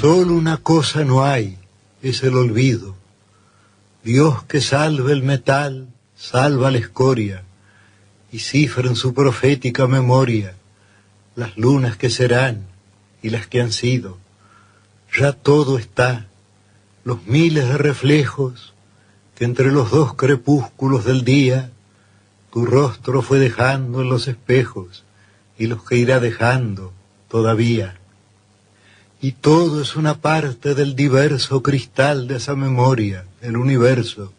Solo una cosa no hay, es el olvido. Dios que salve el metal, salva la escoria, y cifra en su profética memoria las lunas que serán y las que han sido. Ya todo está, los miles de reflejos que entre los dos crepúsculos del día tu rostro fue dejando en los espejos y los que irá dejando todavía. Y todo es una parte del diverso cristal de esa memoria, el universo.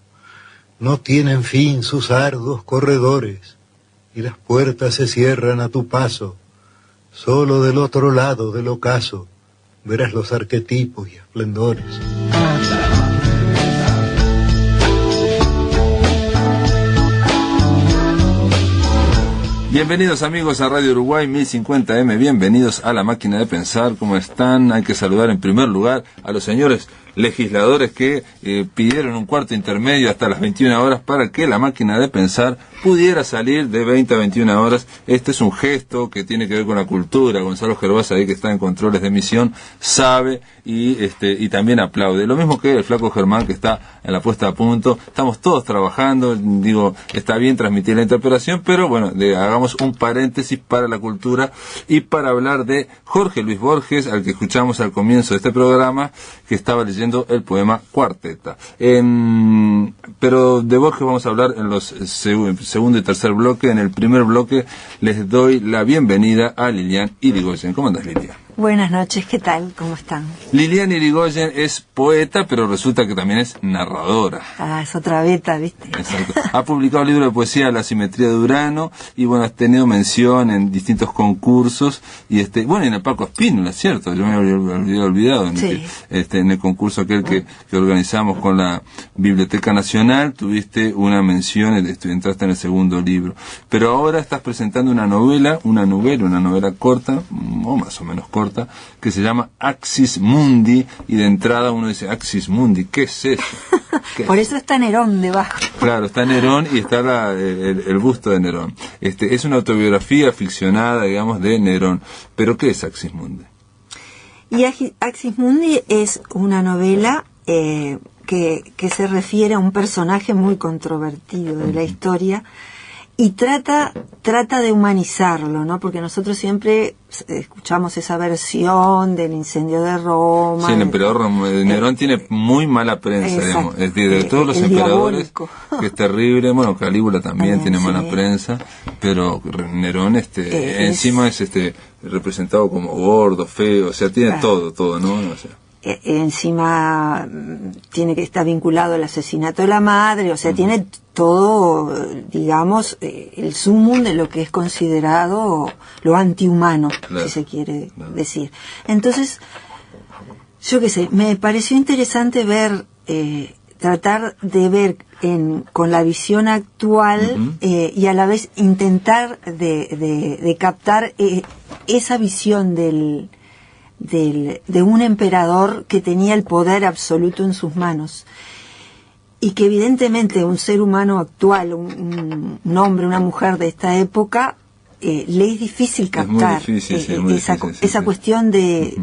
No tienen fin sus arduos corredores, y las puertas se cierran a tu paso. Solo del otro lado del ocaso verás los arquetipos y esplendores. Bienvenidos amigos a Radio Uruguay 1050M, bienvenidos a La Máquina de Pensar. ¿Cómo están? Hay que saludar en primer lugar a los señores legisladores que pidieron un cuarto intermedio hasta las 21 horas para que La Máquina de Pensar pudiera salir de 20 a 21 horas. Este es un gesto que tiene que ver con la cultura. Gonzalo Gervás, ahí que está en controles de emisión, sabe y también aplaude. Lo mismo que el flaco Germán, que está en la puesta a punto. Estamos todos trabajando, digo, está bien transmitir la interpelación, pero bueno, hagamos un paréntesis para la cultura y para hablar de Jorge Luis Borges, al que escuchamos al comienzo de este programa, que estaba leyendo el poema Cuarteta. Pero de Borges vamos a hablar en los segundo y tercer bloque. En el primer bloque les doy la bienvenida a Lilian Irigoyen. ¿Cómo andas, Lilian? Buenas noches, ¿qué tal? ¿Cómo están? Lilian Irigoyen es poeta, pero resulta que también es narradora. Ah, es otra beta, ¿viste? Exacto. Ha publicado el libro de poesía La Simetría de Urano, y bueno, has tenido mención en distintos concursos, y bueno, en el Paco Espínola, ¿cierto? Yo me había olvidado en el concurso aquel que organizamos con la Biblioteca Nacional, tuviste una mención, entraste en el segundo libro. Pero ahora estás presentando una novela corta, o más o menos corta, que se llama Axis Mundi, y de entrada uno dice, Axis Mundi, ¿qué es eso? Por eso está Nerón debajo. Claro, está Nerón y está el busto de Nerón. Es una autobiografía ficcionada, digamos, de Nerón. ¿Pero qué es Axis Mundi? Y Axis Mundi es una novela que se refiere a un personaje muy controvertido de la historia, y trata de humanizarlo, ¿no? Porque nosotros siempre escuchamos esa versión del incendio de Roma. Sí, el emperador Nerón tiene muy mala prensa, digamos. Es decir, de todos los emperadores, que es terrible. Bueno, Calígula también tiene mala prensa, pero Nerón encima es representado como gordo, feo, o sea, tiene todo, ¿no? O sea, encima tiene que estar vinculado al asesinato de la madre, o sea, tiene todo, digamos, el sumum de lo que es considerado lo antihumano, si se quiere decir. Entonces, yo qué sé, me pareció interesante tratar de ver con la visión actual, y a la vez intentar de captar esa visión de un emperador que tenía el poder absoluto en sus manos, y que evidentemente un ser humano actual, un hombre, una mujer de esta época, le es difícil captar esa cuestión de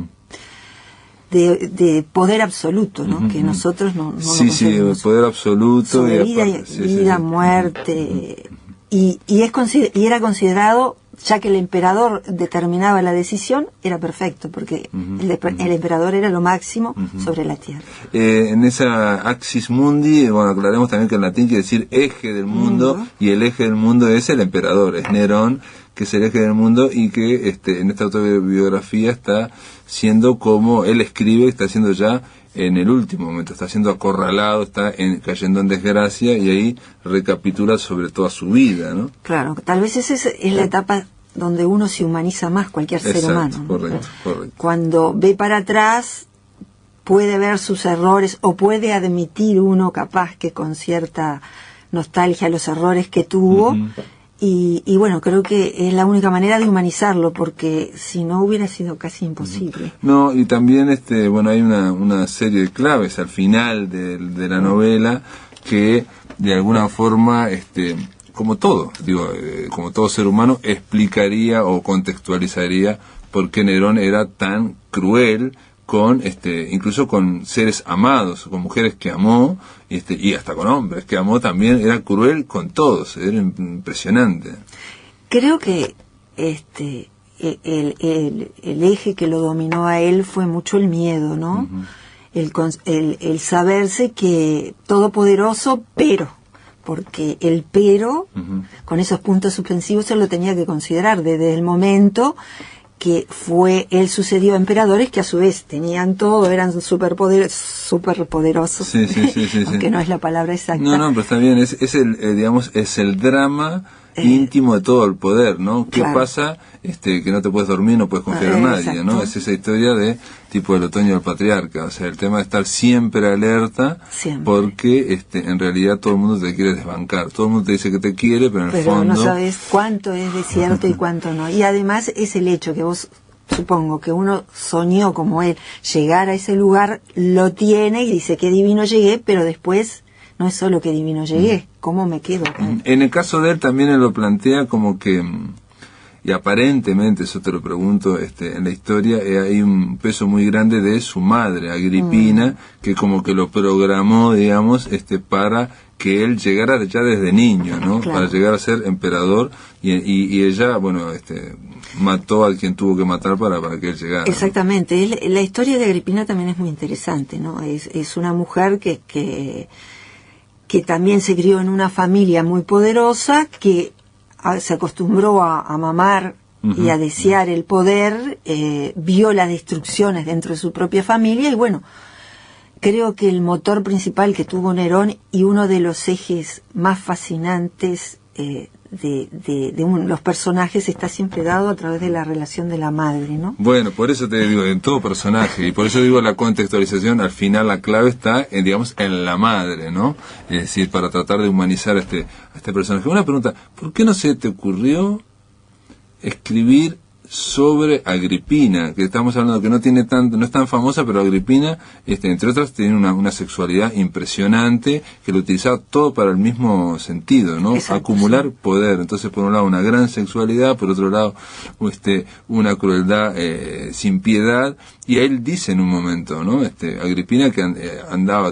poder absoluto, ¿no? Que nosotros no lo conseguimos. Sí, poder absoluto. Sobre vida, muerte, y era considerado, ya que el emperador determinaba la decisión, era perfecto, porque el emperador era lo máximo sobre la tierra. En esa Axis Mundi, bueno, aclaremos también que en latín quiere decir eje del mundo, y el eje del mundo es el emperador, es Nerón, que es el eje del mundo, y que en esta autobiografía está siendo, como él escribe, está siendo ya en el último momento, está siendo acorralado, está cayendo en desgracia, y ahí recapitula sobre toda su vida, ¿no? Claro, tal vez esa es la etapa donde uno se humaniza más, cualquier ser humano, ¿no? Correcto. Cuando ve para atrás, puede ver sus errores, o puede admitir uno capaz que con cierta nostalgia los errores que tuvo, y bueno, creo que es la única manera de humanizarlo, porque si no hubiera sido casi imposible. No, y también bueno, hay una serie de claves al final de la novela que de alguna forma como todo ser humano, explicaría o contextualizaría por qué Nerón era tan cruel con incluso con seres amados, con mujeres que amó, y hasta con hombres que amó también. Era cruel con todos, era impresionante. Creo que el eje que lo dominó a él fue mucho el miedo, ¿no? El saberse que todopoderoso, pero, porque el pero, con esos puntos suspensivos, se lo tenía que considerar desde el momento que él sucedió a emperadores que a su vez tenían todo, eran superpoderosos, sí, aunque no es la palabra exacta. No, pero está bien, es el drama íntimo de todo el poder, ¿no? ¿Qué pasa? Que no te puedes dormir, no puedes confiar en nadie, exacto. ¿no? Es esa historia de tipo el otoño del patriarca, o sea, el tema de estar siempre alerta, porque en realidad todo el mundo te quiere desbancar, todo el mundo te dice que te quiere, pero en el fondo no sabes cuánto es de cierto y cuánto no. Y además es el hecho que vos, supongo que uno soñó como él, llegar a ese lugar, lo tiene y dice qué divino llegué, pero después no es solo que divino llegué, ¿cómo me quedo acá? En el caso de él también él lo plantea como que, y aparentemente, eso te lo pregunto, en la historia hay un peso muy grande de su madre, Agripina, que como que lo programó, digamos, para que él llegara ya desde niño, ¿no? Para llegar a ser emperador, y ella, bueno, mató a quien tuvo que matar para que él llegara. Exactamente, la historia de Agripina también es muy interesante, ¿no? Es una mujer que también se crió en una familia muy poderosa, que se acostumbró a mamar y a desear el poder, vio las destrucciones dentro de su propia familia, y bueno, creo que el motor principal que tuvo Nerón y uno de los ejes más fascinantes de los personajes está siempre dado a través de la relación de la madre, ¿no? Bueno, por eso te digo, en todo personaje, y por eso digo la contextualización, al final la clave está, digamos, en la madre, ¿no? Es decir, para tratar de humanizar a este personaje. Una pregunta, ¿por qué no se te ocurrió escribir sobre Agripina, que estamos hablando que no es tan famosa, pero Agripina, entre otras, tiene una sexualidad impresionante, que lo utilizaba todo para el mismo sentido, ¿no? Exacto, acumular poder. Entonces, por un lado, una gran sexualidad, por otro lado, una crueldad sin piedad, y él dice en un momento, ¿no? Agripina que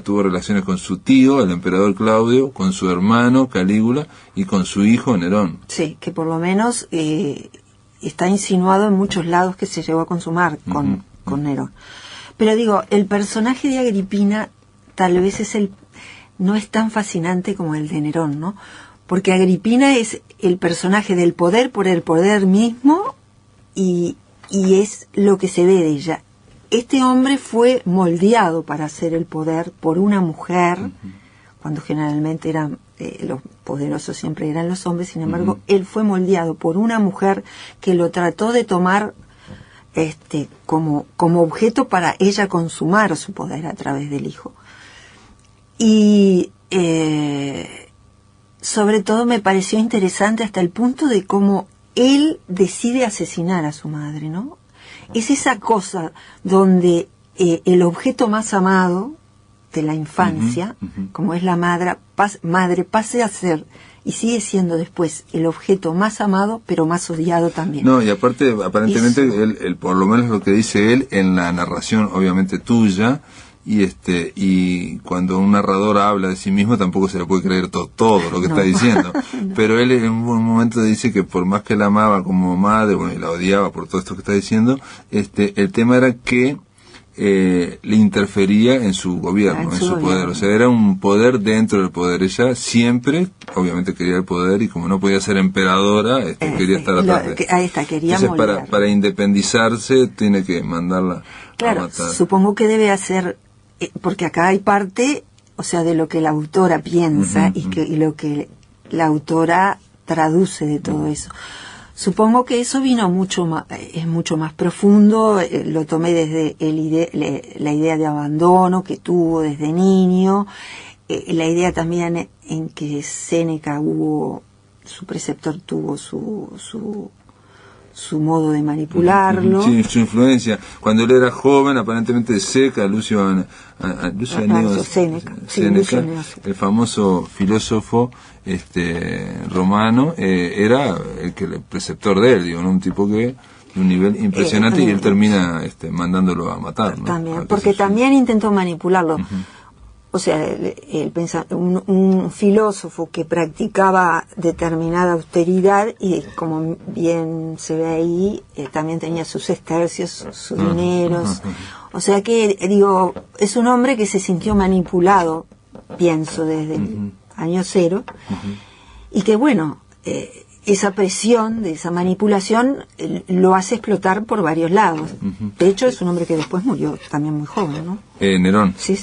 tuvo relaciones con su tío, el emperador Claudio, con su hermano Calígula y con su hijo Nerón. Sí, que por lo menos está insinuado en muchos lados que se llegó a consumar con Nerón. Pero digo, el personaje de Agripina tal vez no es tan fascinante como el de Nerón, ¿no? Porque Agripina es el personaje del poder por el poder mismo, y es lo que se ve de ella. Este hombre fue moldeado para hacer el poder por una mujer, cuando generalmente eran los poderosos siempre eran los hombres. Sin embargo, él fue moldeado por una mujer que lo trató de tomar como objeto para ella consumar su poder a través del hijo. Y sobre todo me pareció interesante hasta el punto de cómo él decide asesinar a su madre, ¿no? Es esa cosa donde el objeto más amado de la infancia, como es la madre, pase a ser y sigue siendo después el objeto más amado, pero más odiado también. No, y aparte, aparentemente, él, por lo menos lo que dice él en la narración, obviamente tuya, y cuando un narrador habla de sí mismo tampoco se le puede creer todo lo que está diciendo. Pero él en un momento dice que por más que la amaba como madre, bueno, y la odiaba por todo esto que está diciendo, el tema era que le interfería en su gobierno, en su poder. O sea, era un poder dentro del poder. Ella siempre, obviamente, quería el poder, y como no podía ser emperadora, quería estar atrás de... Ahí está, quería Entonces, para independizarse, tiene que mandarla a matar. Supongo que debe hacer, porque acá hay parte, o sea, de lo que la autora piensa y lo que la autora traduce de todo eso. Supongo que eso vino es mucho más profundo. Lo tomé desde la idea de abandono que tuvo desde niño, la idea también en que Séneca su preceptor tuvo su modo de manipularlo. Sí, su influencia. Cuando él era joven, aparentemente Séneca, Séneca, el famoso filósofo romano, era el preceptor de él, digo, ¿no? Un tipo que de un nivel impresionante, y él termina mandándolo a matar, ¿no? También, porque también intentó manipularlo. O sea, un filósofo que practicaba determinada austeridad, y como bien se ve ahí, también tenía sus sestercios, sus dineros. O sea que, digo, es un hombre que se sintió manipulado, pienso, desde el año cero, y que, bueno, esa presión de esa manipulación lo hace explotar por varios lados. De hecho, es un hombre que después murió también muy joven, ¿no? Nerón. Sí.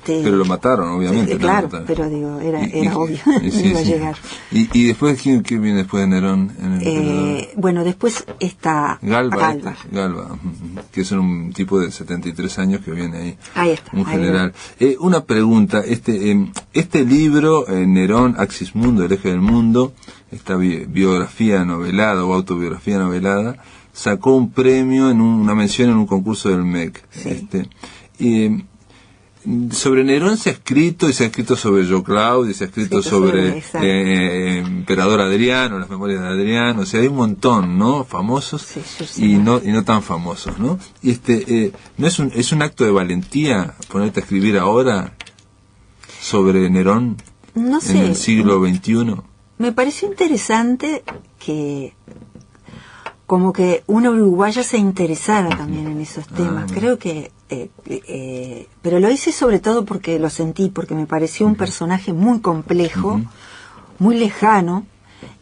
Pero lo mataron, obviamente. Claro, pero digo, era obvio, iba a llegar. ¿Y después quién viene después de Nerón? Bueno, después está Galba, que es un tipo de 73 años que viene ahí. Ahí está. Un general. Una pregunta, este libro, Nerón, Axis Mundo, el eje del mundo, esta biografía novelada o autobiografía novelada, sacó un premio, una mención en un concurso del MEC. Sí. Sobre Nerón se ha escrito, y se ha escrito sobre Yo Claudio, y se ha escrito sobre Emperador Adriano, las memorias de Adriano, o sea, hay un montón, ¿no? Famosos, y no tan famosos, ¿no? Y ¿no es un acto de valentía ponerte a escribir ahora sobre Nerón en el siglo XXI? Me pareció interesante que como que una uruguaya se interesara también en esos temas. Creo que pero lo hice sobre todo porque lo sentí, porque me pareció un personaje muy complejo, muy lejano,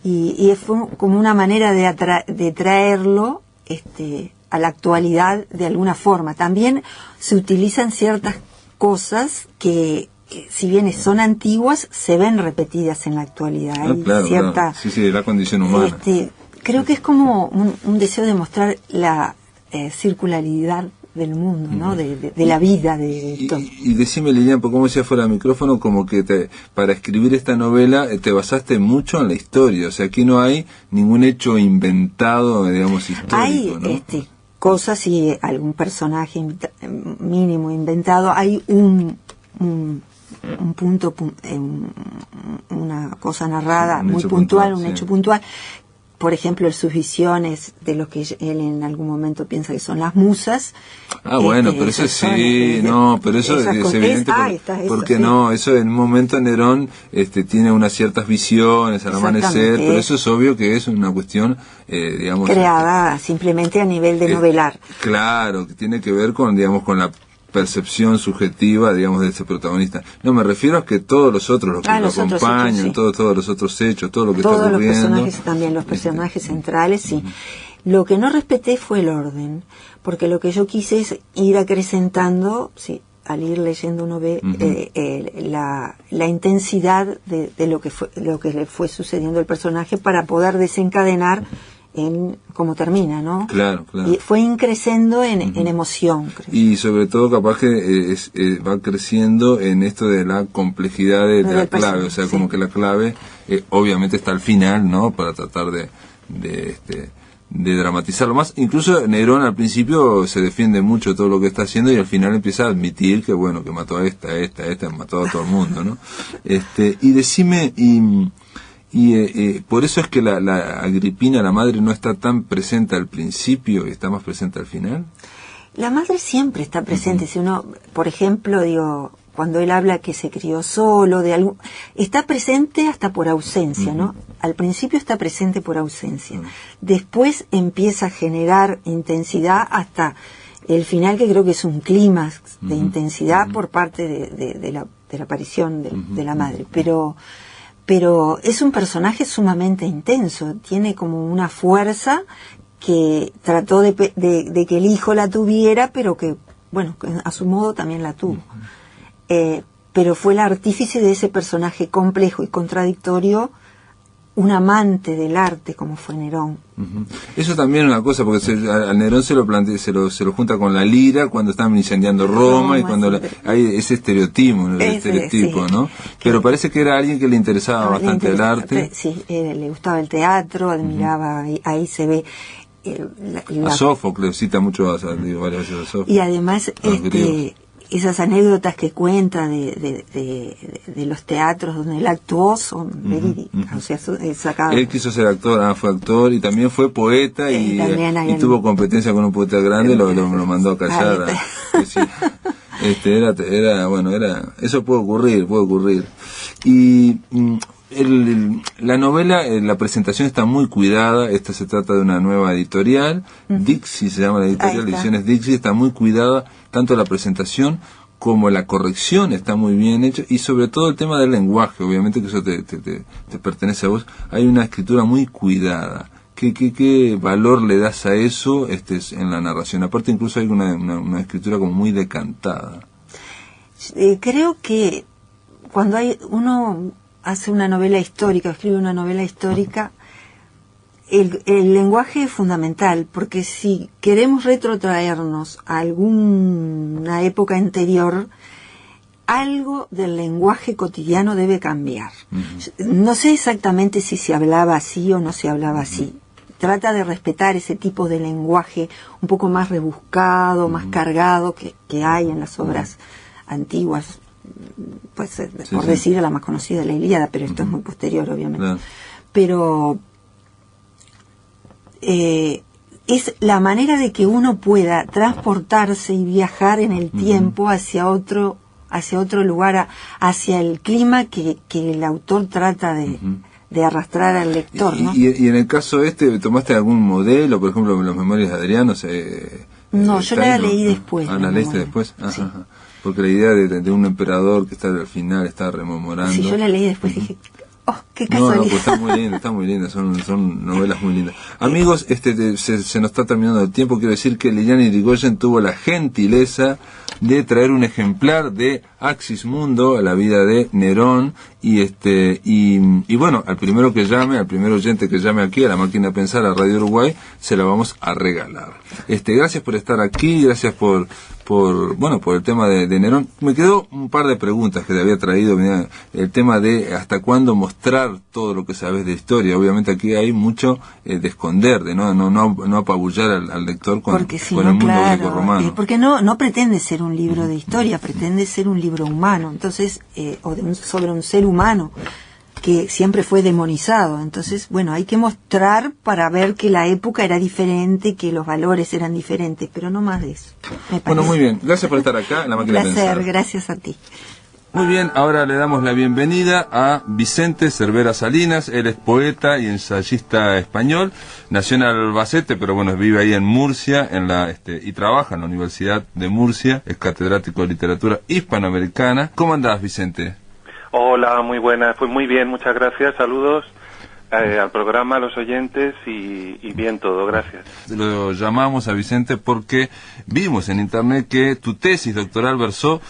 y fue como una manera de traerlo a la actualidad de alguna forma. También se utilizan ciertas cosas que si bien son antiguas, se ven repetidas en la actualidad. Claro. Sí, la condición humana. Creo que es como un deseo de mostrar la circularidad del mundo, ¿no? De la vida. Y decime, Lilian, como decía fuera del micrófono, como que para escribir esta novela te basaste mucho en la historia. O sea, aquí no hay ningún hecho inventado, digamos, histórico, hay, ¿no? Cosas y algún personaje mínimo inventado. Hay un punto, una cosa narrada muy puntual, un hecho puntual. Por ejemplo, sus visiones de lo que él en algún momento piensa que son las musas. Bueno, pero eso sí, pero eso es evidente. Porque no, eso en un momento Nerón tiene unas ciertas visiones al amanecer, pero eso es obvio que es una cuestión, digamos, creada simplemente a nivel de novelar. Claro, que tiene que ver con, digamos, con la percepción subjetiva, digamos, de ese protagonista. No, me refiero a que todos los otros, los que lo acompañan, todos los otros hechos, todo lo que está ocurriendo. Todos los personajes también, los personajes centrales, sí. Lo que no respeté fue el orden, porque lo que yo quise es ir acrecentando, al ir leyendo uno ve la intensidad de lo que le fue sucediendo al personaje para poder desencadenar en cómo termina, ¿no? Claro. Y fue increciendo en emoción, creo. Y sobre todo capaz que va creciendo en esto de la complejidad de la clave, o sea, como que la clave obviamente está al final, ¿no? Para tratar de dramatizarlo más. Incluso Nerón al principio se defiende mucho de todo lo que está haciendo, y al final empieza a admitir que bueno, que mató a esta, mató a todo el mundo, ¿no? Y decime, y por eso es que la Agripina, la madre, no está tan presente al principio y está más presente al final. La madre siempre está presente. Si uno, por ejemplo, cuando él habla que se crió solo, está presente hasta por ausencia, ¿no? Al principio está presente por ausencia. Después empieza a generar intensidad hasta el final, que creo que es un clímax de intensidad por parte de la aparición de la madre. Pero es un personaje sumamente intenso, tiene como una fuerza que trató de que el hijo la tuviera, pero que, bueno, a su modo también la tuvo. Pero fue el artífice de ese personaje complejo y contradictorio, un amante del arte como fue Nerón. Eso también es una cosa, porque a Nerón se lo plantea, se lo junta con la lira cuando están incendiando Roma, y cuando hay ese estereotipo, ¿no? Sí. Pero parece que era alguien que le interesaba bastante el arte. Sí, le gustaba el teatro, admiraba, ahí se ve a Sófocles, cita mucho varias veces a Sófocles. Y además esas anécdotas que cuenta de los teatros donde él actuó son verídicas, o sea, es sacado. Él quiso ser actor, fue actor y también fue poeta y tuvo competencia con un poeta grande, lo mandó a callar. Sí. Eso puede ocurrir. Y la novela, la presentación está muy cuidada. Esta se trata de una nueva editorial, Dixie se llama la editorial, Ediciones Dixie. Está muy cuidada, tanto la presentación como la corrección está muy bien hecha, y sobre todo el tema del lenguaje, obviamente que eso te pertenece a vos. Hay una escritura muy cuidada. ¿Qué valor le das a eso en la narración? Aparte, incluso hay una escritura como muy decantada. Creo que cuando uno hace una novela histórica, escribe una novela histórica, el lenguaje es fundamental, porque si queremos retrotraernos a alguna época anterior, algo del lenguaje cotidiano debe cambiar. No sé exactamente si se hablaba así o no se hablaba así. Trata de respetar ese tipo de lenguaje un poco más rebuscado, más cargado que hay en las obras antiguas, pues por decir la más conocida, la Ilíada, pero esto es muy posterior, obviamente. Claro. Pero es la manera de que uno pueda transportarse y viajar en el tiempo hacia otro lugar, hacia el clima que el autor trata de arrastrar al lector, ¿no? Y en el caso ¿tomaste algún modelo, por ejemplo, Las Memorias de Adriano? No, yo la leí después. ¿La leíste después? Sí. Ajá. Porque la idea de un emperador que está al final está rememorando. Sí, yo la leí después y dije, qué casualidad. No, pues está muy linda, son novelas muy lindas. Amigos, se nos está terminando el tiempo. Quiero decir que Liliana Irigoyen tuvo la gentileza de traer un ejemplar de Axis Mundo, a la vida de Nerón, y bueno, al primer oyente que llame aquí a la Máquina de Pensar, a Radio Uruguay, se la vamos a regalar. Gracias por estar aquí, gracias por el tema de Nerón. Me quedó un par de preguntas que te había traído. Mirá, el tema de hasta cuándo mostrar todo lo que sabes de historia. Obviamente aquí hay mucho de esconder, de no apabullar al lector con el mundo grecorromano. Porque no pretende ser un libro de historia, pretende ser un libro humano, entonces sobre un ser humano que siempre fue demonizado. Entonces, bueno, hay que mostrar para ver que la época era diferente, que los valores eran diferentes, pero no más de eso. Bueno, muy bien. Gracias por estar acá en La Máquina de Pensar. Un placer, gracias a ti. Muy bien, ahora le damos la bienvenida a Vicente Cervera Salinas. Él es poeta y ensayista español. Nació en Albacete, pero bueno, vive ahí en Murcia, y trabaja en la Universidad de Murcia. Es catedrático de literatura hispanoamericana. ¿Cómo andás, Vicente? Hola, muy buenas. Pues muy bien, muchas gracias. Saludos al programa, a los oyentes y bien todo, gracias. Lo llamamos a Vicente porque vimos en internet que tu tesis doctoral versó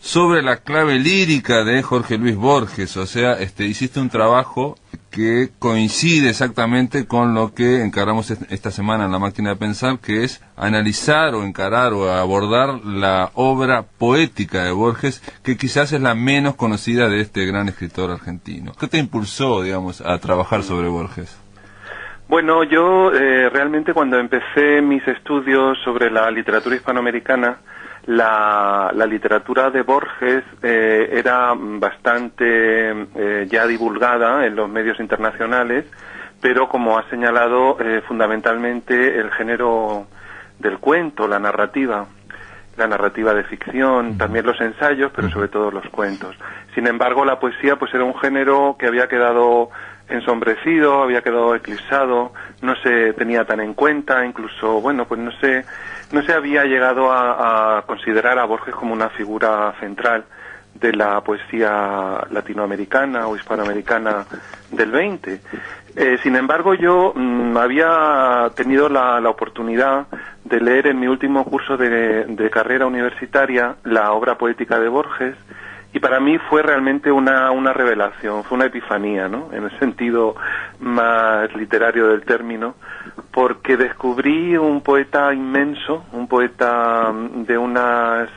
sobre la clave lírica de Jorge Luis Borges. O sea, hiciste un trabajo que coincide exactamente con lo que encaramos esta semana en La Máquina de Pensar, que es analizar o encarar o abordar la obra poética de Borges, que quizás es la menos conocida de este gran escritor argentino. ¿Qué te impulsó, digamos, a trabajar sobre Borges? Bueno, yo realmente cuando empecé mis estudios sobre la literatura hispanoamericana, la literatura de Borges era bastante ya divulgada en los medios internacionales, pero como ha señalado, fundamentalmente el género del cuento, la narrativa de ficción, también los ensayos, pero sobre todo los cuentos. Sin embargo, la poesía pues era un género que había quedado ensombrecido, había quedado eclipsado, no se tenía tan en cuenta, incluso, bueno, pues no se había llegado a considerar a Borges como una figura central de la poesía latinoamericana o hispanoamericana del 20. Sin embargo, yo había tenido la oportunidad de leer en mi último curso de carrera universitaria la obra poética de Borges, y para mí fue realmente una revelación, fue una epifanía, ¿no?, en el sentido más literario del término, porque descubrí un poeta inmenso, un poeta de unas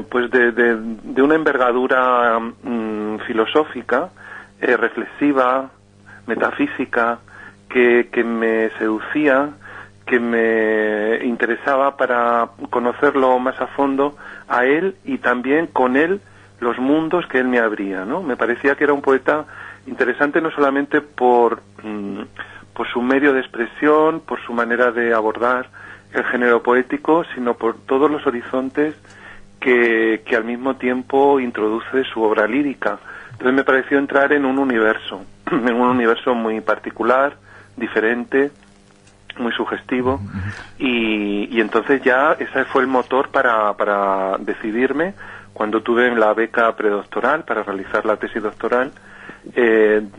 pues de una envergadura filosófica, reflexiva, metafísica, que me seducía, que me interesaba para conocerlo más a fondo a él y también con él los mundos que él me abría, ¿no? Me parecía que era un poeta interesante no solamente por su medio de expresión, por su manera de abordar el género poético, sino por todos los horizontes que al mismo tiempo introduce su obra lírica. Entonces me pareció entrar en un universo muy particular, diferente, muy sugestivo, y entonces ya ese fue el motor para decidirme. Cuando tuve la beca predoctoral para realizar la tesis doctoral,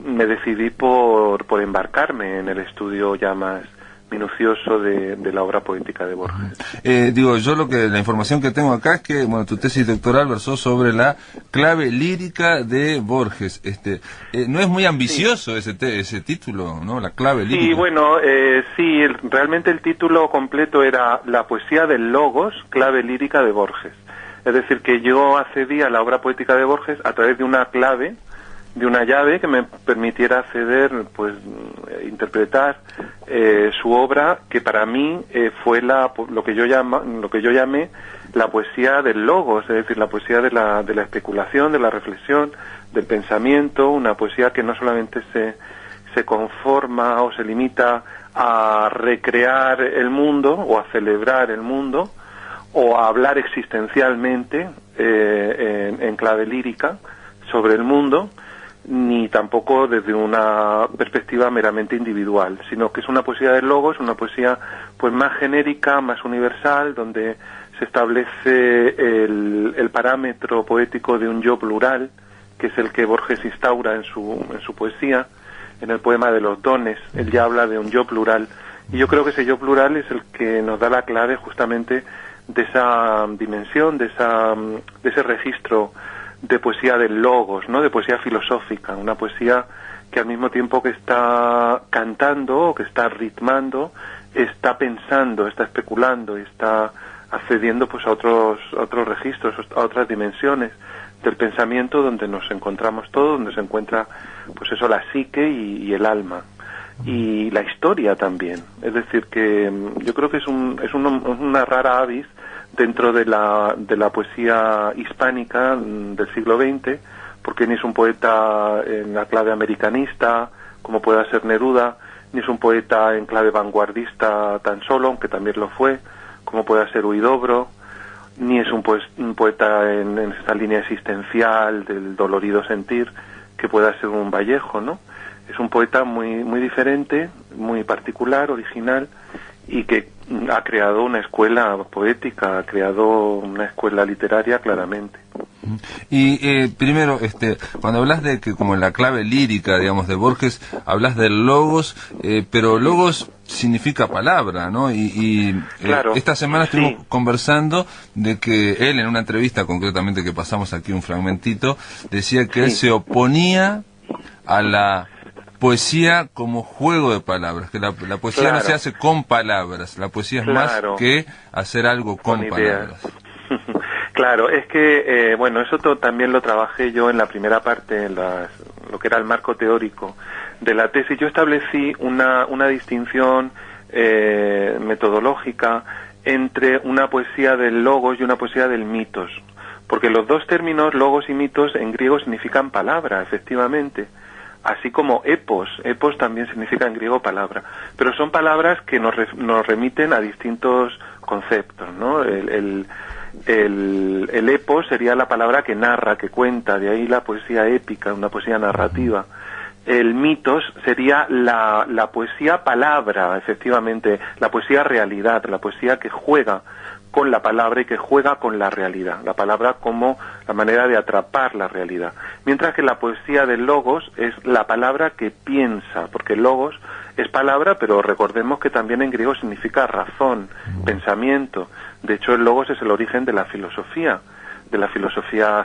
me decidí por embarcarme en el estudio ya más minucioso de la obra poética de Borges. La información que tengo acá es que, bueno, tu tesis doctoral versó sobre la clave lírica de Borges. ¿No es muy ambicioso ese título, no? La clave lírica. Sí, bueno, realmente el título completo era La poesía del logos, clave lírica de Borges. Es decir, que yo accedí a la obra poética de Borges a través de una clave, de una llave que me permitiera acceder, pues, interpretar su obra, que para mí fue lo que yo llamé la poesía del logos, es decir, la poesía de la especulación, de la reflexión, del pensamiento, una poesía que no solamente se conforma o se limita a recrear el mundo o a celebrar el mundo o a hablar existencialmente en clave lírica sobre el mundo, ni tampoco desde una perspectiva meramente individual, sino que es una poesía del logos, una poesía pues más genérica, más universal, donde se establece el parámetro poético de un yo plural, que es el que Borges instaura en su poesía, en el poema de los dones. Él ya habla de un yo plural, y yo creo que ese yo plural es el que nos da la clave justamente de esa dimensión, de ese registro de poesía del logos, ¿no? De poesía filosófica, una poesía que al mismo tiempo que está cantando o que está ritmando, está pensando, está especulando y está accediendo pues a otros registros, a otras dimensiones del pensamiento donde nos encontramos todos, donde se encuentra pues eso, la psique y el alma y la historia también. Es decir, que yo creo que es una rara avis dentro de la poesía hispánica del siglo XX, porque ni es un poeta en la clave americanista, como pueda ser Neruda, ni es un poeta en clave vanguardista tan solo, aunque también lo fue, como pueda ser Huidobro, ni es un poeta en esta línea existencial del dolorido sentir, que pueda ser un Vallejo, ¿no? Es un poeta muy, muy diferente, muy particular, original, y que ha creado una escuela poética, ha creado una escuela literaria claramente. Y primero, cuando hablas de que como la clave lírica, digamos, de Borges, hablas del logos, pero logos significa palabra, ¿no? Claro, esta semana estuvimos sí. conversando de que él, en una entrevista concretamente que pasamos aquí un fragmentito, decía que él se oponía a la poesía como juego de palabras, que la poesía no se hace con palabras, la poesía es más que hacer algo con palabras. Claro, es que, bueno, eso también lo trabajé yo en la primera parte, en lo que era el marco teórico de la tesis. Yo establecí una distinción metodológica entre una poesía del logos y una poesía del mitos, porque los dos términos, logos y mitos, en griego significan palabra, efectivamente. Así como epos también significa en griego palabra, pero son palabras que nos remiten a distintos conceptos, ¿no? El epos sería la palabra que narra, que cuenta, de ahí la poesía épica, una poesía narrativa. El mitos sería la poesía palabra, efectivamente, la poesía realidad, la poesía que juega con la palabra y que juega con la realidad, la palabra como la manera de atrapar la realidad. Mientras que la poesía del logos es la palabra que piensa, porque el logos es palabra, pero recordemos que también en griego significa razón, pensamiento. De hecho, el logos es el origen de la filosofía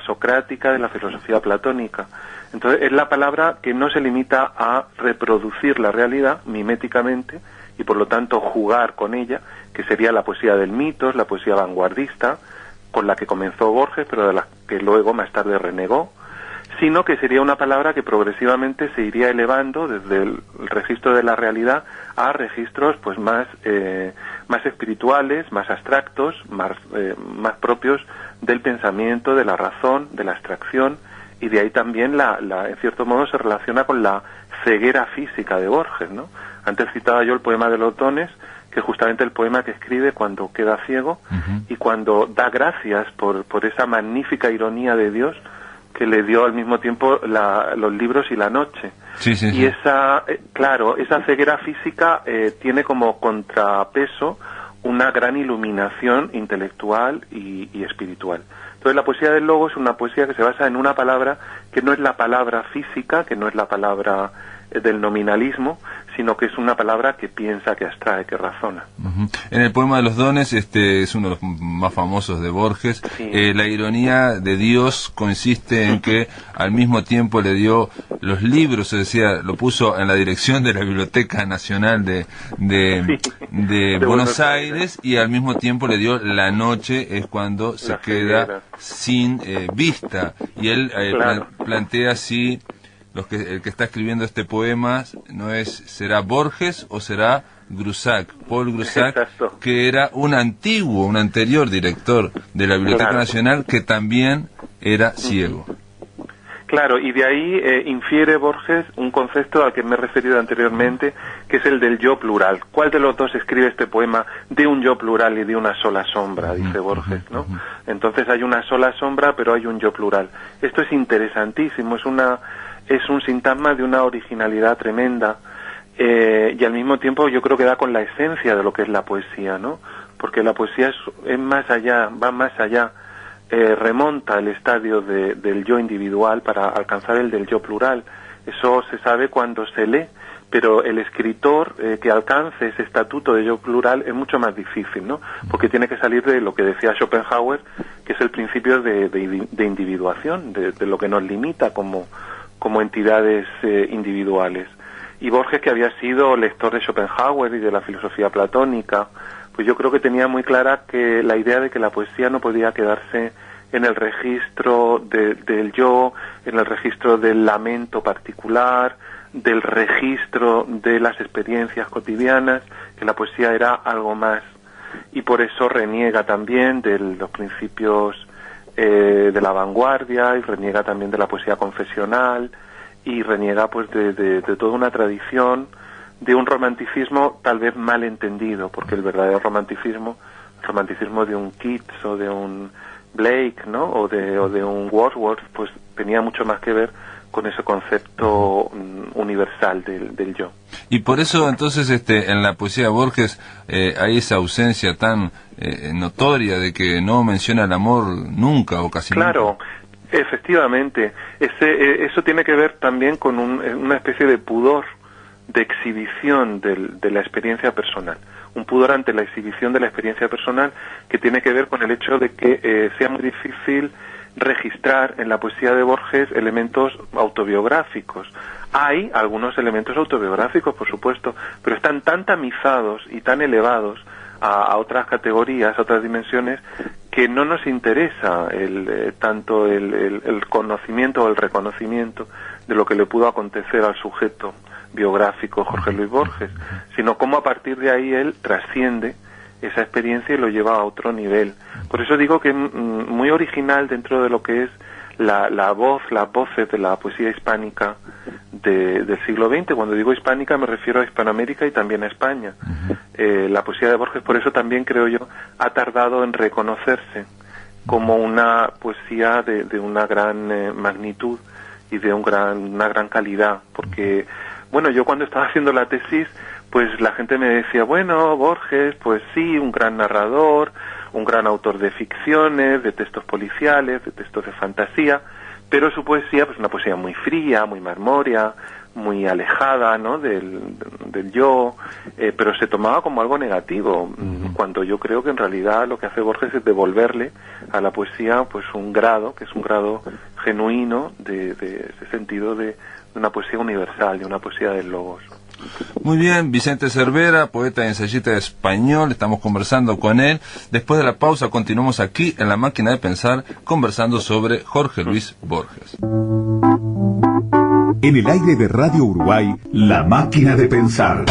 socrática, de la filosofía platónica. Entonces, es la palabra que no se limita a reproducir la realidad miméticamente, y por lo tanto jugar con ella, que sería la poesía del mitos, la poesía vanguardista, con la que comenzó Borges, pero de la que luego más tarde renegó, sino que sería una palabra que progresivamente se iría elevando desde el registro de la realidad a registros pues más espirituales, más abstractos, más propios del pensamiento, de la razón, de la abstracción, y de ahí también en cierto modo se relaciona con la ceguera física de Borges, ¿no? Antes citaba yo el poema de los dones, que es justamente el poema que escribe cuando queda ciego y cuando da gracias por esa magnífica ironía de Dios que le dio al mismo tiempo los libros y la noche. Sí. Esa ceguera física tiene como contrapeso una gran iluminación intelectual y espiritual. Entonces la poesía del Logos es una poesía que se basa en una palabra que no es la palabra física, que no es la palabra del nominalismo, sino que es una palabra que piensa, que abstrae, que razona. En el poema de los dones, es uno de los más famosos de Borges, sí. La ironía de Dios consiste en que al mismo tiempo le dio los libros, se decía, lo puso en la dirección de la Biblioteca Nacional de Buenos Aires, y al mismo tiempo le dio la noche, es cuando se queda sin vista, y él plantea así, el que está escribiendo este poema será Borges o será Grusac, Paul Grusac, exacto, que era un anterior director de la Biblioteca Nacional, que también era ciego. Claro, y de ahí infiere Borges un concepto al que me he referido anteriormente, que es el del yo plural. ¿Cuál de los dos escribe este poema de un yo plural y de una sola sombra? Dice Borges, ¿no? Entonces hay una sola sombra, pero hay un yo plural. Esto es interesantísimo, es un sintagma de una originalidad tremenda, y al mismo tiempo yo creo que da con la esencia de lo que es la poesía, ¿no? Porque la poesía es más allá, va más allá, remonta el estadio del yo individual para alcanzar el del yo plural. Eso se sabe cuando se lee, pero el escritor que alcance ese estatuto de yo plural es mucho más difícil, ¿no? Porque tiene que salir de lo que decía Schopenhauer, que es el principio de individuación, de lo que nos limita como entidades individuales. Y Borges, que había sido lector de Schopenhauer y de la filosofía platónica, pues yo creo que tenía muy clara que la idea de que la poesía no podía quedarse en el registro del yo, en el registro del lamento particular, del registro de las experiencias cotidianas, que la poesía era algo más. Y por eso reniega también de los principios de la vanguardia, y reniega también de la poesía confesional, y reniega pues de toda una tradición, de un romanticismo tal vez mal entendido, porque el verdadero romanticismo, el romanticismo de un Keats o de un Blake, ¿no? o de un Wordsworth, pues tenía mucho más que ver con ese concepto universal del yo. Y por eso entonces en la poesía de Borges hay esa ausencia tan notoria de que no menciona el amor nunca o casi nunca. Claro, efectivamente. Eso tiene que ver también con una especie de pudor de exhibición de la experiencia personal. Un pudor ante la exhibición de la experiencia personal que tiene que ver con el hecho de que sea muy difícil registrar en la poesía de Borges elementos autobiográficos. Hay algunos elementos autobiográficos, por supuesto, pero están tan tamizados y tan elevados a otras categorías, a otras dimensiones, que no nos interesa tanto el conocimiento o el reconocimiento de lo que le pudo acontecer al sujeto biográfico Jorge Luis Borges, sino cómo a partir de ahí él trasciende esa experiencia y lo lleva a otro nivel. Por eso digo que es muy original dentro de lo que es las voces de la poesía hispánica del siglo XX. Cuando digo hispánica me refiero a Hispanoamérica y también a España. La poesía de Borges, por eso también creo yo, ha tardado en reconocerse como una poesía de una gran magnitud y de una gran calidad, porque bueno, yo cuando estaba haciendo la tesis, pues la gente me decía, bueno, Borges, pues sí, un gran narrador, un gran autor de ficciones, de textos policiales, de textos de fantasía, pero su poesía, pues una poesía muy fría, muy marmórea, muy alejada, ¿no?, del yo, pero se tomaba como algo negativo, cuando yo creo que en realidad lo que hace Borges es devolverle a la poesía, pues un grado, que es un grado genuino de ese sentido de una poesía universal, de una poesía del logos. Muy bien, Vicente Cervera, poeta y ensayista español, estamos conversando con él. Después de la pausa continuamos aquí en La Máquina de Pensar, conversando sobre Jorge Luis Borges. En el aire de Radio Uruguay, La Máquina de Pensar.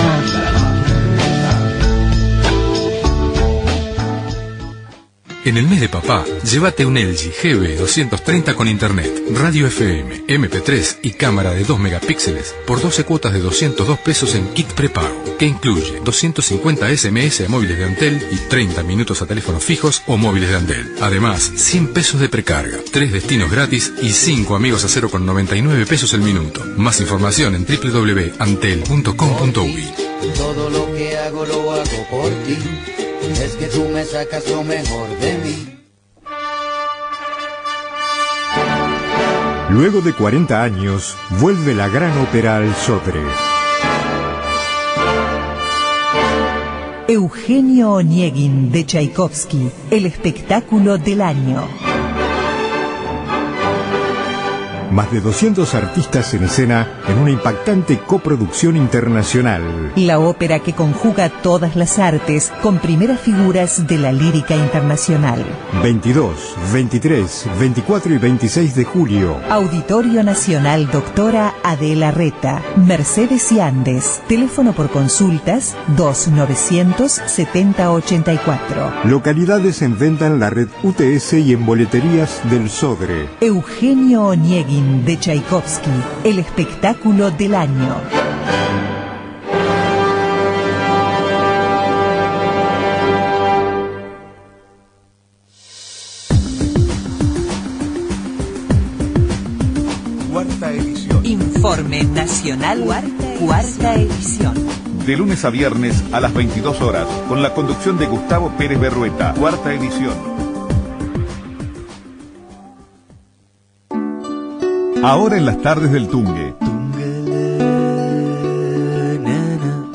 En el mes de papá, llévate un LG GB230 con internet, radio FM, MP3 y cámara de 2 megapíxeles por 12 cuotas de 202 pesos en kit prepago, que incluye 250 SMS a móviles de Antel y 30 minutos a teléfonos fijos o móviles de Antel. Además, 100 pesos de precarga, 3 destinos gratis y 5 amigos a 0,99 pesos el minuto. Más información en www.antel.com.uy. Todo lo que hago lo hago por ti. Es que tú me sacas lo mejor de mí. Luego de 40 años, vuelve la gran ópera al Sodre. Eugenio Onieguin de Tchaikovsky, el espectáculo del año. Más de 200 artistas en escena en una impactante coproducción internacional. La ópera que conjuga todas las artes con primeras figuras de la lírica internacional. 22, 23, 24 y 26 de julio. Auditorio Nacional Doctora Adela Reta, Mercedes y Andes. Teléfono por consultas 2900-7084. Localidades en venta en la red UTS y en boleterías del Sodre. Eugenio Onieguin de Tchaikovsky, el espectáculo del año. Cuarta edición. Informe Nacional, cuarta edición. De lunes a viernes a las 22 horas, con la conducción de Gustavo Pérez Berrueta. Cuarta edición. Ahora en las tardes del Tungue.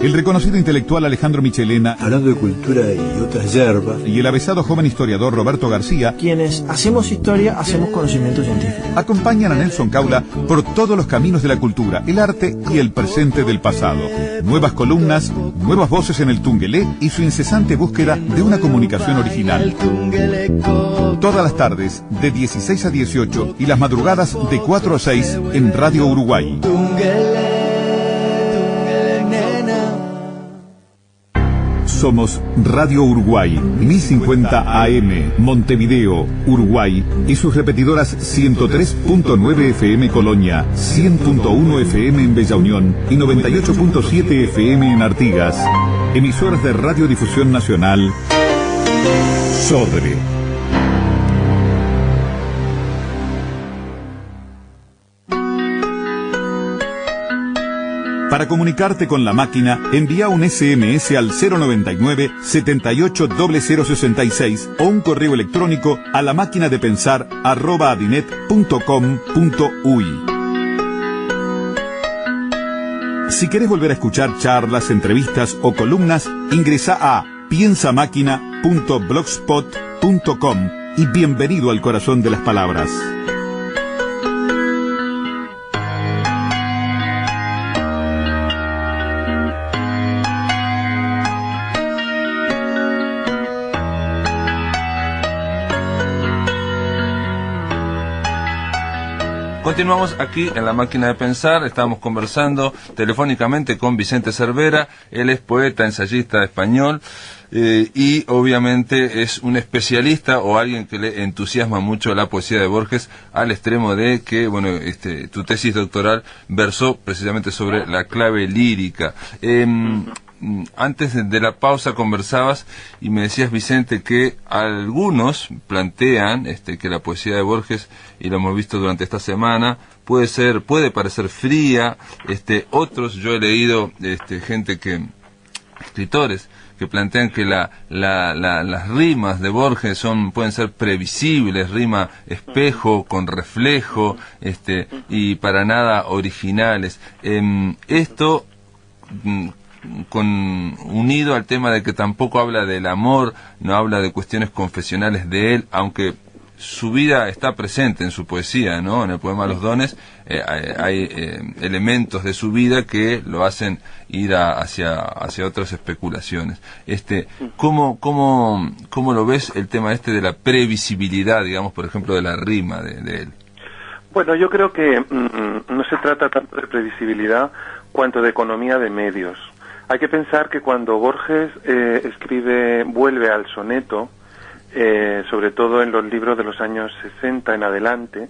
El reconocido intelectual Alejandro Michelena, Hablando de cultura y otras hierbas. y el avesado joven historiador Roberto García Quienes hacemos historia, hacemos conocimiento científico. acompañan a Nelson Caula por todos los caminos de la cultura, el arte y el presente del pasado. Nuevas columnas, nuevas voces en el Tungelé y su incesante búsqueda de una comunicación original. Todas las tardes de 16 a 18 y las madrugadas de 4 a 6 en Radio Uruguay. Somos Radio Uruguay, 1050 AM, Montevideo, Uruguay, y sus repetidoras 103.9 FM Colonia, 100.1 FM en Bella Unión y 98.7 FM en Artigas. Emisoras de Radiodifusión Nacional, Sodre. Para comunicarte con la máquina, envía un SMS al 099-780066 o un correo electrónico a lamaquinadepensar@adinet.com.uy. Si querés volver a escuchar charlas, entrevistas o columnas, ingresa a piensamáquina.blogspot.com y bienvenido al corazón de las palabras. Continuamos aquí en La Máquina de Pensar, estamos conversando telefónicamente con Vicente Cervera, él es poeta, ensayista español y obviamente es un especialista o alguien que le entusiasma mucho la poesía de Borges al extremo de que, bueno, tu tesis doctoral versó precisamente sobre la clave lírica. Antes de la pausa conversabas y me decías, Vicente, que algunos plantean que la poesía de Borges, y lo hemos visto durante esta semana, puede parecer fría. Otros, yo he leído escritores que plantean que las rimas de Borges pueden ser previsibles, rima espejo con reflejo, y para nada originales. Esto unido al tema de que tampoco habla del amor, no habla de cuestiones confesionales de él, aunque su vida está presente en su poesía, ¿no? En el poema Los Dones hay elementos de su vida que lo hacen ir hacia otras especulaciones. ¿Cómo lo ves el tema de la previsibilidad, digamos, por ejemplo, de la rima de él? Bueno, yo creo que no se trata tanto de previsibilidad cuanto de economía de medios. Hay que pensar que cuando Borges vuelve al soneto, sobre todo en los libros de los años 60 en adelante,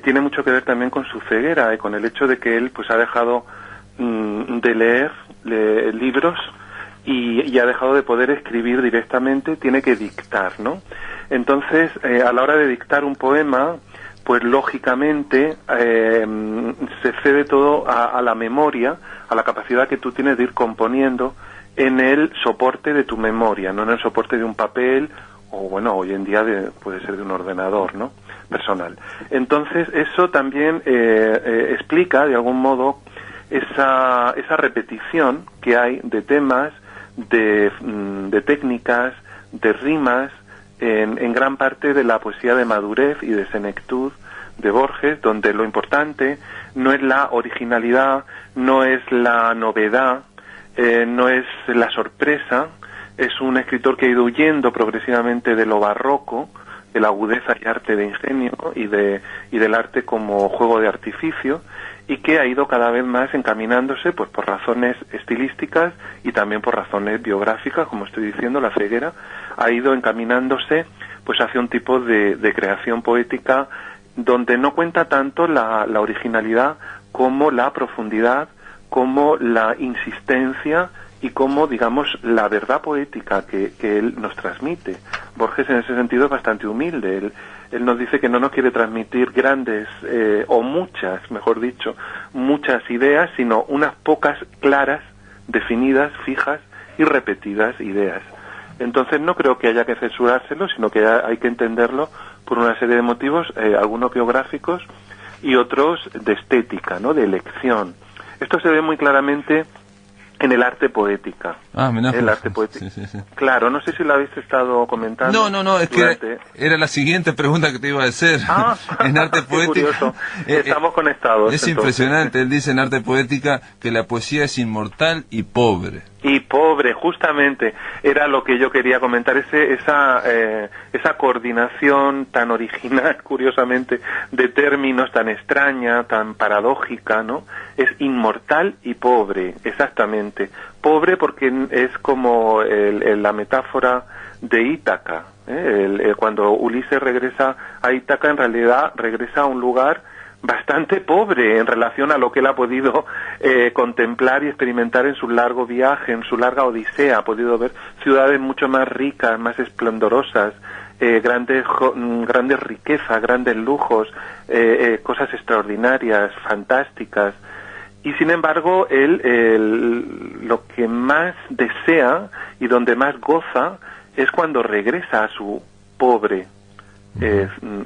tiene mucho que ver también con su ceguera y con el hecho de que él pues ha dejado de leer libros y ha dejado de poder escribir directamente, tiene que dictar, ¿no? Entonces, a la hora de dictar un poema, pues lógicamente se cede todo a la memoria, a la capacidad que tú tienes de ir componiendo en el soporte de tu memoria, no en el soporte de un papel, o bueno, hoy en día puede ser de un ordenador, ¿no?, personal. Entonces, eso también explica, de algún modo, esa repetición que hay de temas, de técnicas, de rimas, en gran parte de la poesía de madurez y de senectud de Borges, donde lo importante no es la originalidad, no es la novedad, no es la sorpresa. Es un escritor que ha ido huyendo progresivamente de lo barroco, de la agudeza y arte de ingenio y del arte como juego de artificio, y que ha ido cada vez más encaminándose pues por razones estilísticas y también por razones biográficas, como estoy diciendo, la ceguera, ha ido encaminándose pues hacia un tipo de creación poética donde no cuenta tanto la originalidad como la profundidad, como la insistencia y como, digamos, la verdad poética que él nos transmite. Borges en ese sentido es bastante humilde. Él nos dice que no nos quiere transmitir grandes, o muchas, mejor dicho, muchas ideas, sino unas pocas claras, definidas, fijas y repetidas ideas. Entonces no creo que haya que censurárselo, sino que hay que entenderlo por una serie de motivos, algunos biográficos y otros de estética, ¿no?, de elección. Esto se ve muy claramente en el arte poética. El arte poético. Sí. Claro, no sé si lo habéis estado comentando. No, es que era la siguiente pregunta que te iba a hacer. En arte poética. Curioso. Estamos conectados. Es impresionante. Él dice en arte poética que la poesía es inmortal y pobre. Y pobre, justamente, era lo que yo quería comentar, esa coordinación tan original, curiosamente, de términos tan extraña, tan paradójica, ¿no? Es inmortal y pobre, exactamente. Pobre porque es como la metáfora de Ítaca, cuando Ulises regresa a Ítaca, en realidad regresa a un lugar bastante pobre en relación a lo que él ha podido contemplar y experimentar en su largo viaje, en su larga odisea. Ha podido ver ciudades mucho más ricas, más esplendorosas, grandes riquezas, grandes lujos, cosas extraordinarias, fantásticas. Y sin embargo, él lo que más desea y donde más goza es cuando regresa a su pobre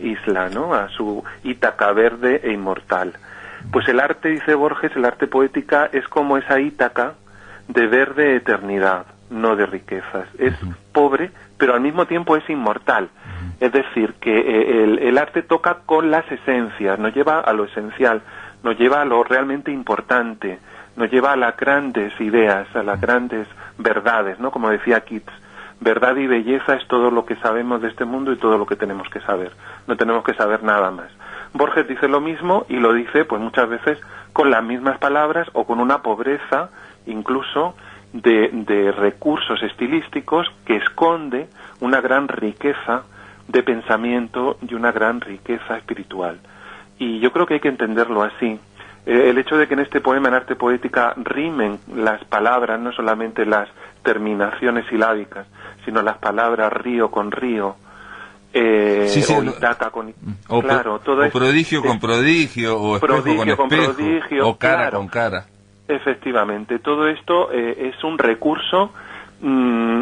isla, ¿no?, a su Ítaca verde e inmortal. Pues el arte, dice Borges, el arte poética es como esa Ítaca de verde eternidad, no de riquezas. Es pobre, pero al mismo tiempo es inmortal. Es decir, que el arte toca con las esencias, nos lleva a lo esencial, nos lleva a lo realmente importante, nos lleva a las grandes ideas, a las grandes verdades, ¿no?, como decía Keats. Verdad y belleza es todo lo que sabemos de este mundo y todo lo que tenemos que saber. No tenemos que saber nada más. Borges dice lo mismo y lo dice pues muchas veces con las mismas palabras o con una pobreza incluso de recursos estilísticos que esconde una gran riqueza de pensamiento y una gran riqueza espiritual. Y yo creo que hay que entenderlo así. El hecho de que en este poema, en arte poética, rimen las palabras, no solamente las terminaciones silábicas, sino las palabras río con río, o Ítaca con... claro, todo o prodigio con prodigio, o espejo con espejo, prodigio, o cara claro, con cara. Efectivamente, todo esto es un recurso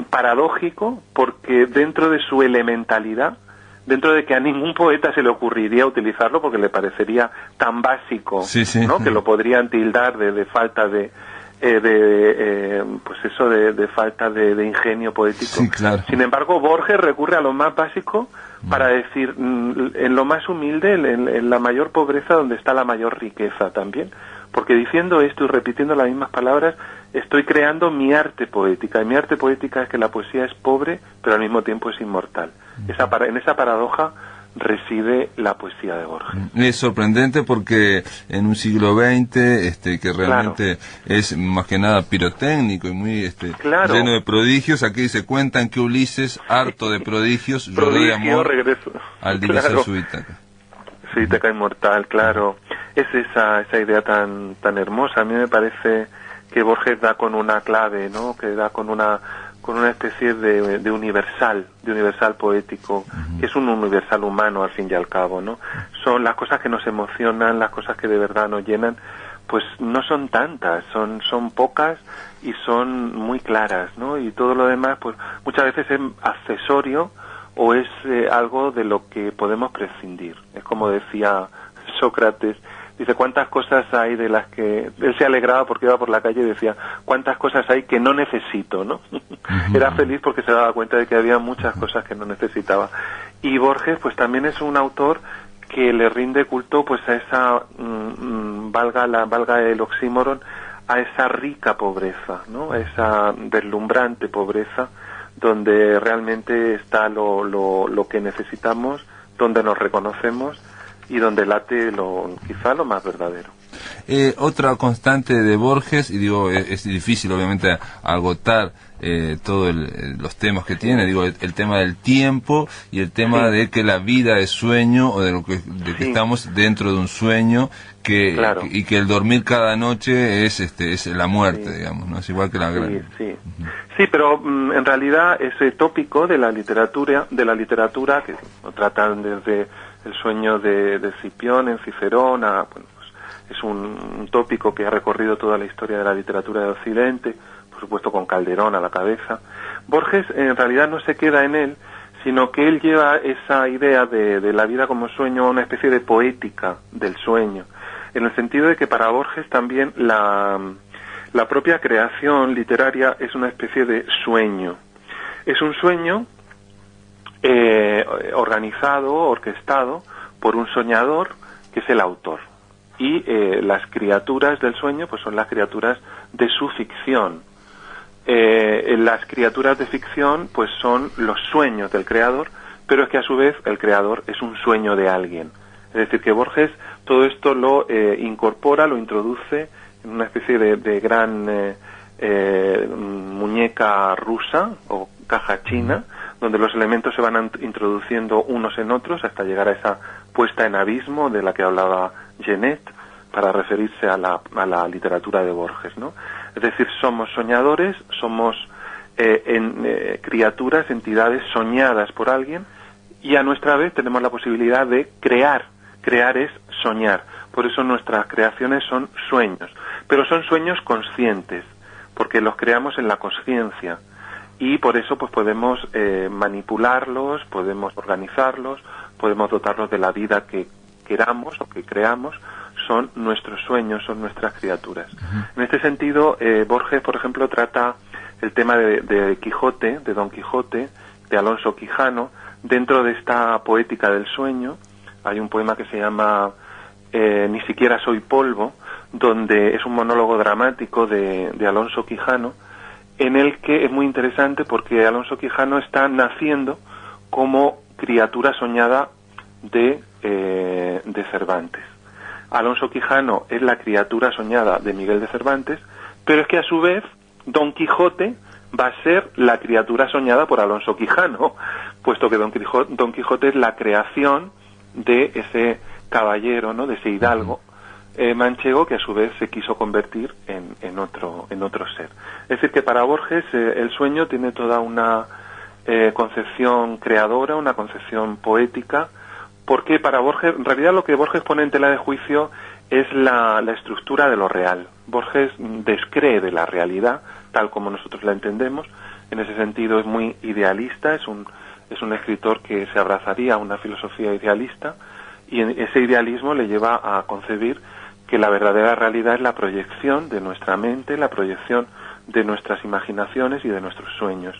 paradójico, porque dentro de su elementalidad, dentro de que a ningún poeta se le ocurriría utilizarlo porque le parecería tan básico, ¿no?, que lo podrían tildar de falta de pues eso de falta de ingenio poético. Sí, claro. Sin embargo, Borges recurre a lo más básico para decir, en lo más humilde, en la mayor pobreza, donde está la mayor riqueza también. Porque diciendo esto y repitiendo las mismas palabras, estoy creando mi arte poética. Y mi arte poética es que la poesía es pobre, pero al mismo tiempo es inmortal. En esa paradoja reside la poesía de Borges. Es sorprendente porque en un siglo XX que realmente es más que nada pirotécnico y muy lleno de prodigios, aquí se cuentan que Ulises, harto de prodigios, lloró de amor al divisar su Ítaca. Su Ítaca inmortal, claro. Es esa idea tan hermosa. A mí me parece que Borges da con una clave, ¿no? Que da con una especie de universal poético, que es un universal humano al fin y al cabo, ¿no? Son las cosas que nos emocionan, las cosas que de verdad nos llenan, pues no son tantas, son pocas y son muy claras, ¿no? Y todo lo demás, pues muchas veces es accesorio o es algo de lo que podemos prescindir. Es como decía Sócrates, dice, ¿cuántas cosas hay de las que...? Él se alegraba porque iba por la calle y decía, ¿cuántas cosas hay que no necesito, no? Era feliz porque se daba cuenta de que había muchas cosas que no necesitaba. Y Borges, pues también es un autor que le rinde culto, pues a esa, valga el oxímoron, a esa rica pobreza, ¿no? A esa deslumbrante pobreza, donde realmente está lo que necesitamos, donde nos reconocemos, y donde late quizá lo más verdadero. Otra constante de Borges, y digo, es difícil obviamente agotar todos los temas que tiene, digo, el tema del tiempo y el tema de que la vida es sueño, o de que estamos dentro de un sueño, y que el dormir cada noche es la muerte, digamos, ¿no? Es igual que la gran... Sí, pero en realidad ese tópico de la literatura que lo tratan desde el sueño de Escipión en Cicerón, pues es un tópico que ha recorrido toda la historia de la literatura de Occidente, por supuesto con Calderón a la cabeza. Borges en realidad no se queda en él, sino que él lleva esa idea de la vida como sueño a una especie de poética del sueño, en el sentido de que para Borges también la propia creación literaria es una especie de sueño. Es un sueño organizado, orquestado por un soñador que es el autor, y las criaturas del sueño pues son las criaturas de su ficción. Las criaturas de ficción pues son los sueños del creador, pero es que a su vez el creador es un sueño de alguien. Es decir, que Borges todo esto lo incorpora, lo introduce en una especie de gran muñeca rusa o caja china, donde los elementos se van introduciendo unos en otros hasta llegar a esa puesta en abismo de la que hablaba Genet, para referirse a la literatura de Borges, ¿no? Es decir, somos soñadores, somos criaturas, entidades soñadas por alguien, y a nuestra vez tenemos la posibilidad de crear. Crear es soñar. Por eso nuestras creaciones son sueños. Pero son sueños conscientes, porque los creamos en la consciencia. Y por eso pues podemos manipularlos, podemos organizarlos, podemos dotarlos de la vida que queramos o que creamos. Son nuestros sueños, son nuestras criaturas. En este sentido, Borges, por ejemplo, trata el tema de Quijote, de Don Quijote, de Alonso Quijano. Dentro de esta poética del sueño hay un poema que se llama Ni siquiera soy polvo, donde es un monólogo dramático de Alonso Quijano, en el que es muy interesante porque Alonso Quijano está naciendo como criatura soñada de Cervantes. Alonso Quijano es la criatura soñada de Miguel de Cervantes, pero es que a su vez Don Quijote va a ser la criatura soñada por Alonso Quijano, puesto que Don Quijote es la creación de ese caballero, ¿no? De ese hidalgo manchego que a su vez se quiso convertir en otro ser. Es decir, que para Borges el sueño tiene toda una concepción creadora, una concepción poética, porque para Borges, en realidad lo que Borges pone en tela de juicio es la estructura de lo real. Borges descree de la realidad tal como nosotros la entendemos. En ese sentido es muy idealista, es un escritor que se abrazaría a una filosofía idealista, y ese idealismo le lleva a concebir que la verdadera realidad es la proyección de nuestra mente, la proyección de nuestras imaginaciones y de nuestros sueños.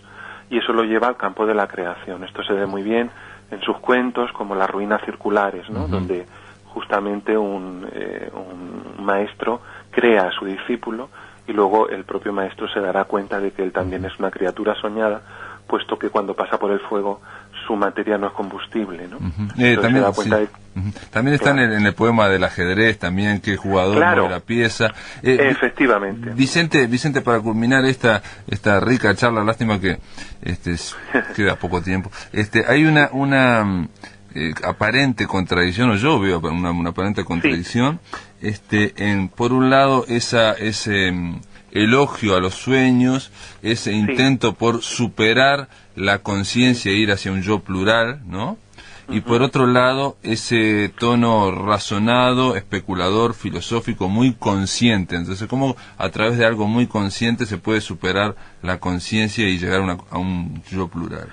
Y eso lo lleva al campo de la creación. Esto se ve muy bien en sus cuentos como Las ruinas circulares, ¿no? Donde justamente un maestro crea a su discípulo y luego el propio maestro se dará cuenta de que él también es una criatura soñada, puesto que cuando pasa por el fuego su materia no es combustible, ¿no? También, se da cuenta de... También está en el poema del ajedrez, también, que el jugador mueve la pieza. Efectivamente. Vicente, para culminar esta rica charla, lástima que queda poco tiempo. Hay una aparente contradicción, o yo veo una aparente contradicción, por un lado ese elogio a los sueños, ese intento por superar la conciencia e ir hacia un yo plural, ¿no? Y por otro lado, ese tono razonado, especulador, filosófico, muy consciente. Entonces, ¿cómo a través de algo muy consciente se puede superar la conciencia y llegar a un yo plural?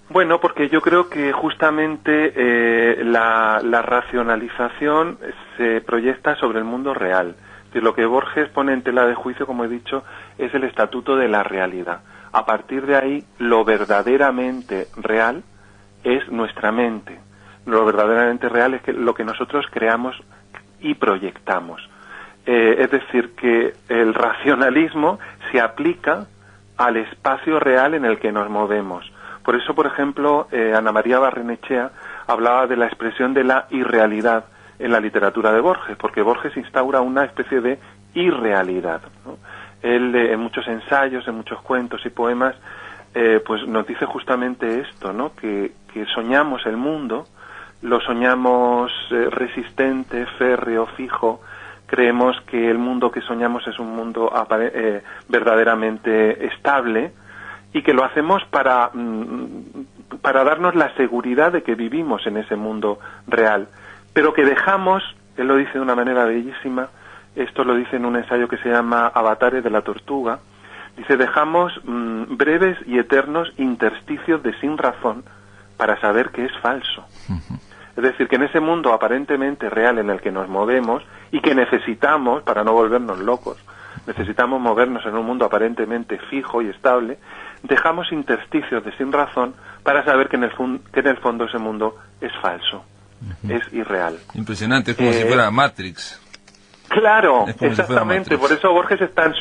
Bueno, porque yo creo que justamente la racionalización se proyecta sobre el mundo real. Que lo que Borges pone en tela de juicio, como he dicho, es el estatuto de la realidad. A partir de ahí, lo verdaderamente real es nuestra mente. Lo verdaderamente real es lo que nosotros creamos y proyectamos. Es decir, que el racionalismo se aplica al espacio real en el que nos movemos. Por eso, por ejemplo, Ana María Barrenechea hablaba de la expresión de la irrealidad en la literatura de Borges, porque Borges instaura una especie de irrealidad, ¿no? Él, en muchos ensayos, en muchos cuentos y poemas, pues nos dice justamente esto, ¿no? Que soñamos el mundo, lo soñamos resistente, férreo, fijo. Creemos que el mundo que soñamos es un mundo verdaderamente estable, y que lo hacemos para darnos la seguridad de que vivimos en ese mundo real, pero que dejamos, él lo dice de una manera bellísima, esto lo dice en un ensayo que se llama Avatares de la Tortuga, dice, dejamos breves y eternos intersticios de sin razón para saber que es falso. Es decir, que en ese mundo aparentemente real en el que nos movemos y que necesitamos, para no volvernos locos, necesitamos movernos en un mundo aparentemente fijo y estable, dejamos intersticios de sin razón para saber que en el fondo ese mundo es falso, es irreal. Impresionante, es como si fuera Matrix. Claro, exactamente, por eso Borges es tan